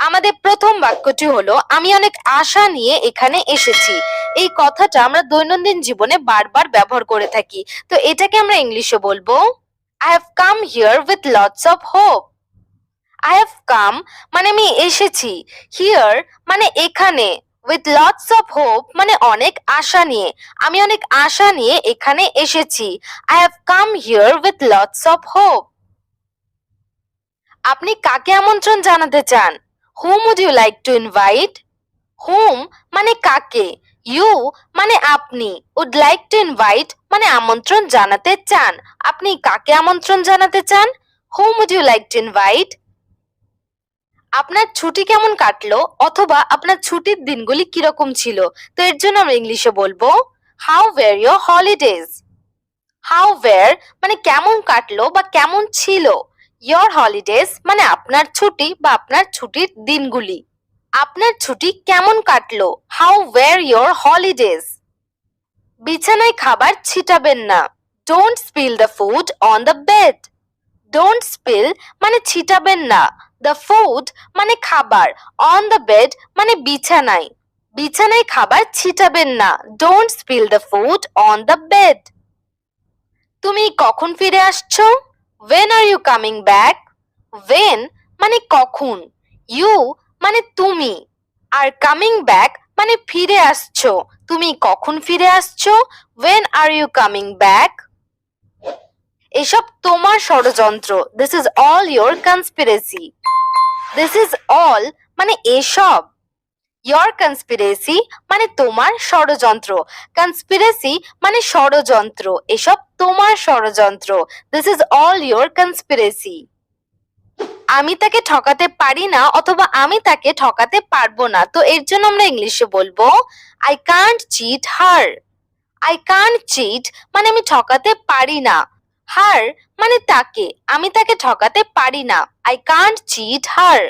আমাদের প্রথম বাক্যটি হলো আমি অনেক আশা নিয়ে এখানে এসেছি। এই কথাটা আমরা দৈনন্দিন জীবনে বারবার ব্যবহার করে থাকি। তো এটাকে আমরা ইংলিশে বলবো I have come here with lots of hope. I have come মানে আমি এসেছি, here মানে এখানে, with lots of hope মানে অনেক আশা নিয়ে। আমি অনেক আশা নিয়ে এখানে এসেছি। I have come here with lots of hope. আপনি কাকে আমন্ত্রণ জানাতে চান? Whom would you like to invite? Whom মানে কাকে, you মানে আপনি, would like to invite মানে আমন্ত্রণ জানাতে চান। আপনি কাকে আমন্ত্রণ জানাতে চান? Whom would you like to invite? আপনার ছুটি কেমন কাটলো অথবা আপনার ছুটির দিনগুলি কিরকম ছিল? তো এর জন্য আমরা ইংলিশে বলবো How were your holidays? How were মানে কেমন কাটলো বা কেমন ছিল। Your holidays মানে আপনার ছুটি বা আপনার ছুটির দিনগুলি। আপনার ছুটি কেমন কাটলো? How were your holidays? বিছানায় খাবার ছিটাবেন না। Don't spill the food on the bed. Don't spill মানে ছিটাবেন না। The food মানে খাবার। On the bed মানে বিছানায়। বিছানায় খাবার ছিটাবেন না। Don't spill the food on the bed. তুমি কখন ফিরে আসছো? When are you coming back? When মানে কখন। You মানে তুমি। আর coming back মানে ফিরে আসছো। তুমি কখন ফিরে আসছো? When are you coming back? এসব তোমার ষড়যন্ত্র। This is all your conspiracy. This is all মানে এসব। Your conspiracy মানে তোমার ষড়যন্ত্র। Conspiracy মানে ষড়যন্ত্র। এসব তোমার ষড়যন্ত্র। This is all your conspiracy. আমি তাকে ঠকাতে পারি না অথবা আমি তাকে ঠকাতে পারবো না। তো এর জন্য আমরা ইংলিশে বলবো I can't cheat her. I can't cheat মানে আমি ঠকাতে পারি না। Her মানে তাকে, আমি তাকে ঠকাতে পারি না। I can't cheat her.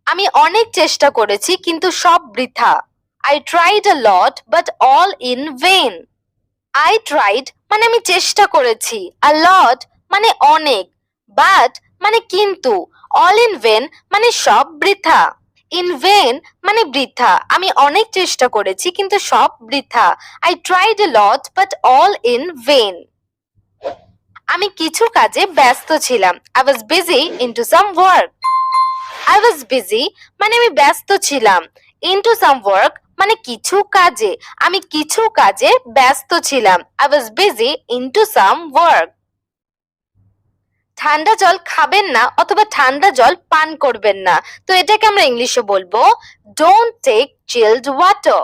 আমি অনেক চেষ্টা করেছি কিন্তু সব বৃথা। I tried a lot but all in vain. I tried মানে আমি চেষ্টা করেছি, a lot মানে অনেক, but মানে কিন্তু, all in vain মানে সব বৃথা। In vain মানে বৃথা। আমি অনেক চেষ্টা করেছি কিন্তু সব বৃথা। I tried a lot but all in vain. আমি কিছু কাজে ব্যস্ত ছিলাম। I was busy into some work. I was busy মানে আমি ব্যস্ত ছিলাম। Into some work মানে কিছু কাজে। আমি কিছু কাজে ব্যস্ত ছিলাম। I was busy into some work. ঠান্ডা জল খাবেন না অথবা ঠান্ডা জল পান করবেন না। তো এটাকে আমরা ইংলিশে বলবো Don't take chilled water.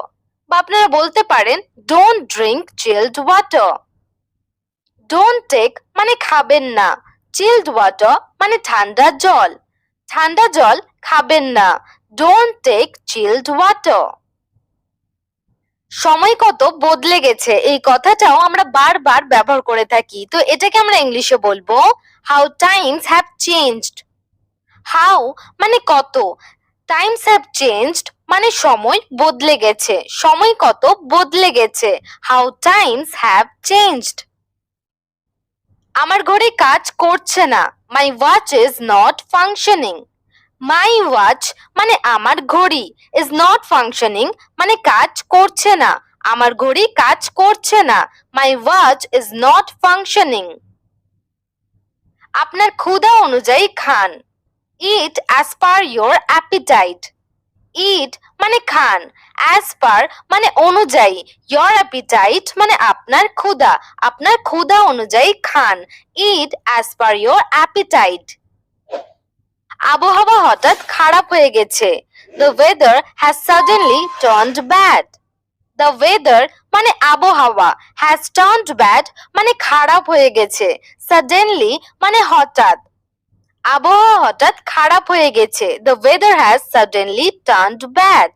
বা আপনারা বলতে পারেন Don't drink chilled water. Don't take মানে খাবেন না। Chilled water মানে ঠান্ডা জল। ঠান্ডা জল খাবেন না। Don't take chilled water. সময় কত বদলে গেছে এই কথাটাও আমরা বারবার ব্যবহার করে থাকি। তো এটাকে আমরা ইংলিশে বলবো How times have changed. How মানে কত, times have changed মানে সময় বদলে গেছে। সময় কত বদলে গেছে। How times have changed. আমার ঘড়ি কাজ করছে না। My watch is not functioning. My watch মানে আমার ঘড়ি, is not functioning মানে কাজ করছে না। আমার ঘড়ি কাজ করছে না। My watch is not functioning. আপনার ক্ষুধা অনুযায়ী খান। Eat as per your appetite. Eat মানে খান, as per মানে অনুযায়ী, your appetite মানে আপনার ক্ষুধা, আপনার ক্ষুধা অনুযায়ী খান। Eat as per your appetite. আবহাওয়া হঠাৎ খারাপ হয়ে গেছে। The weather has suddenly turned bad. The weather মানে আবহাওয়া, has turned bad মানে খারাপ হয়ে গেছে। Suddenly মানে হঠাৎ। আবহাওয়া হঠাৎ খারাপ হয়ে গেছে। The weather has suddenly turned bad.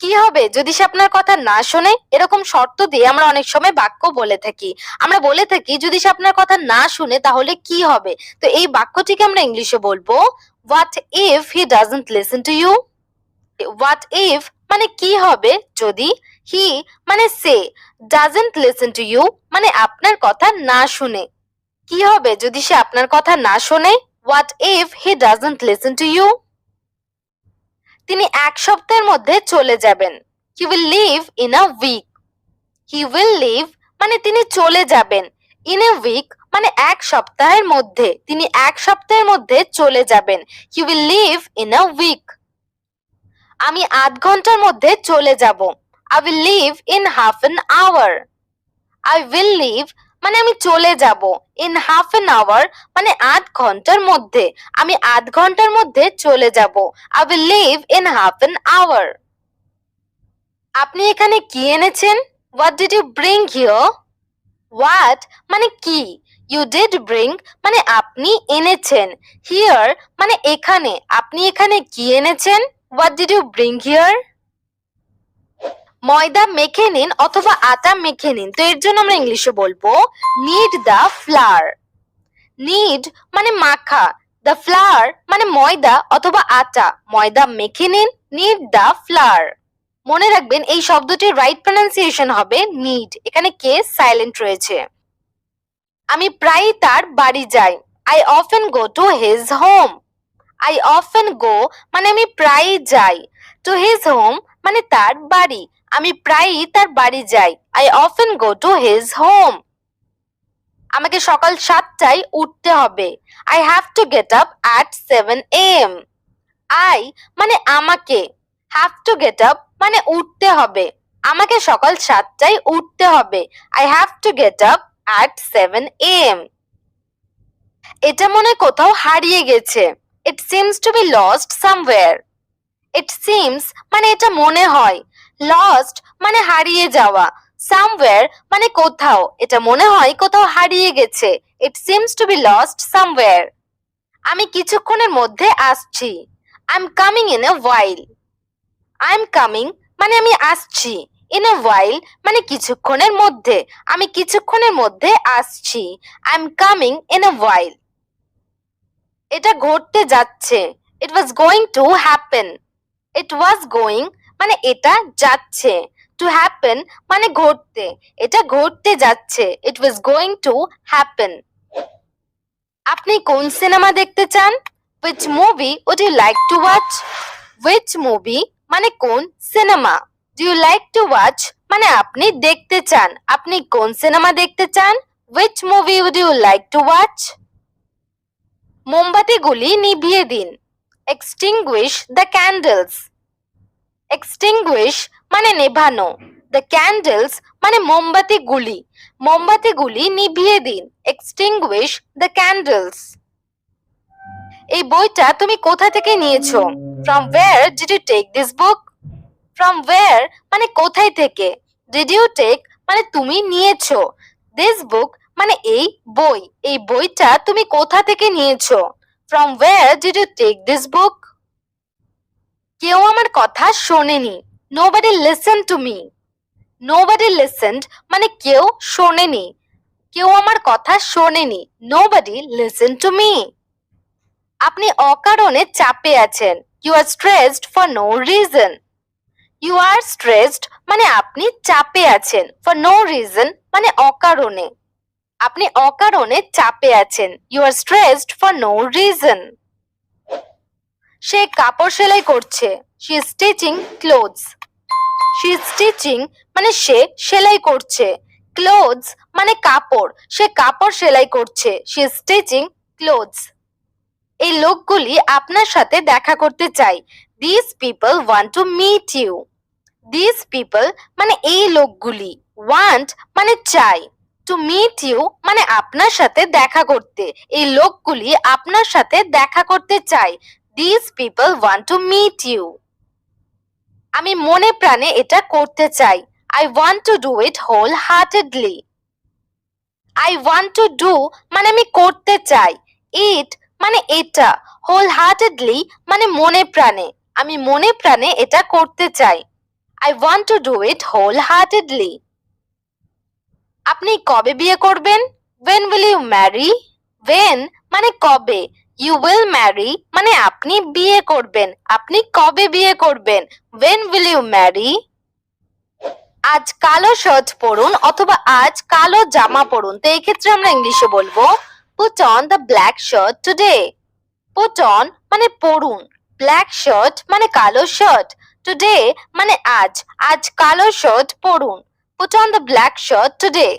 কি হবে যদি সে আপনার কথা না শোনে? এরকম শর্ত দিয়ে আমরা অনেক সময় বাক্য বলে থাকি। আমরা বলে থাকি যদি সে আপনার কথা না শুনে তাহলে কি হবে? তো এই বাক্যটিকে আমরা ইংলিশে বলবো What if he doesn't listen to you? What if মানে কি হবে যদি, he মানে সে, doesn't listen to you মানে আপনার কথা না শুনে। কি হবে যদি সে আপনার কথা না শোনে? What if he doesn't listen to you? তিনি এক সপ্তাহের মধ্যে চলে যাবেন। He will leave in a week. He will leave মানে তিনি চলে যাবেন। In a week মানে এক সপ্তাহের মধ্যে। তিনি এক সপ্তাহের মধ্যে চলে যাবেন। He will leave in a week. আমি আধ ঘন্টার মধ্যে চলে যাব। I will leave in half an hour. I will leave মানে আমি চলে যাব। In half an hour মানে আধ ঘন্টার মধ্যে। আমি আধ ঘন্টার মধ্যে চলে যাব। I will leave in half an hour. আপনি এখানে কি এনেছেন? What did you bring here? What মানে কি? You did bring মানে আপনি এনেছেন। Here মানে এখানে। আপনি এখানে কি এনেছেন? What did you bring here? ময়দা মেখে নিন অথবা আটা মেখে নিন। তো এর জন্য আমরা ইংলিশে বলবো knead the flour. Knead মানে মাখা, the flour মানে ময়দা অথবা আটা। ময়দা মেখে নিন, knead the flour. মনে রাখবেন এই শব্দটির রাইট প্রনাউন্সিয়েশন হবে need। এখানে কে সাইলেন্ট রয়েছে। আমি প্রায়ই তার বাড়ি যাই। I often go to his home. I often go মানে আমি প্রায়ই যাই। To his home মানে তার বাড়ি। আমি প্রায়ই তার বাড়ি যাই। I often go to his home. আমাকে সকাল 7টায় উঠতে হবে। I have to get up at 7 a.m. I মানে আমাকে, have to get up মানে উঠতে হবে। আমাকে সকাল 7টায় উঠতে হবে। I have to get up at 7 a.m. এটা মনে কোথাও হারিয়ে গেছে। It seems to be lost somewhere. It seems মানে এটা মনে হয়। Lost মানে হারিয়ে যাওয়া। Somewhere মানে কোথাও। এটা মনে হয় কোথাও হারিয়ে গেছে। It seems to be lost somewhere. আমি কিছুক্ষণের মধ্যে আসছি। I'm coming in a while. I'm coming মানে আমি আসছি। In a while মানে কিছুক্ষণের মধ্যে। আমি কিছুক্ষণের মধ্যে আসছি। I'm coming in a while. এটা ঘটতে যাচ্ছে। It was going to happen. It was going মানে এটা যাচ্ছে। To happen মানে ঘটতে। এটা ঘটতে যাচ্ছে। It was going to happen. আপনি কোন সিনেমা দেখতে চান? Which movie would you like to watch? Which movie মানে কোন cinema. Do you like to watch মানে আপনি দেখতে চান। আপনি কোন সিনেমা দেখতে চান? Which movie would you like to watch? মোমবাতিগুলি নিভিয়ে দিন। Extinguish the candles. Extinguish মানে নেভানো। The candles মানে মোমবাতিগুলি। মোমবাতিগুলি নিভিয়ে দিন। Extinguish the candles. এই বইটা তুমি কোথা থেকে নিয়েছো? From where did you take this book? From where মানে কোথায় থেকে। Did you take মানে তুমি নিয়েছো। This book মানে এই বই। এই বইটা তুমি কোথা থেকে নিয়েছো? From where did you take this book? কেউ আমার কথা শোনেনি। Nobody listened to me. Nobody listened মানে কেউ শোনেনি। কেউ আমার কথা শোনেনি। Nobody listened to me. আপনি অকারণে চাপে আছেন। You are stressed for no reason. You are stressed মানে আপনি চাপে আছেন। For no reason মানে অকারণে। আপনি অকারণে চাপে আছেন। You are stressed for no reason. সে কাপড় সেলাই করছে। She is stitching clothes. She is stitching মানে সে সেলাই করছে। Clothes মানে কাপড়। সে কাপড় সেলাই করছে। She is stitching clothes. এই লোকগুলি আপনার সাথে দেখা করতে চায়। These people want to meet you. These people মানে এই লোকগুলি। Want মানে চাই। To meet you মানে আপনার সাথে দেখা করতে। এই লোকগুলি আপনার সাথে দেখা করতে চায়। These people want to meet you. আমি মনে প্রাণে এটা করতে চাই। I want to do it wholeheartedly. I want to do মানে আমি করতে চাই। It মানে এটা। Wholeheartedly মানে মনে প্রাণে। আমি মনে প্রাণে এটা করতে চাই। I want to do it wholeheartedly. আপনি কবে বিয়ে করবেন? When will you marry? When মানে কবে। You will marry মানে আপনি বিয়ে করবেন। আপনি কবে বিয়ে করবেন? When will you marry? আজ কালো শার্ট পরুন অথবা আজ কালো জামা পরুন। তো এই ক্ষেত্রে আমরা ইংলিশে বলবো Put on the black shirt today. Put on মানে পরুন, black shirt মানে কালো শার্ট, today মানে আজ, আজ কালো শার্ট পরুন, put on the black shirt today.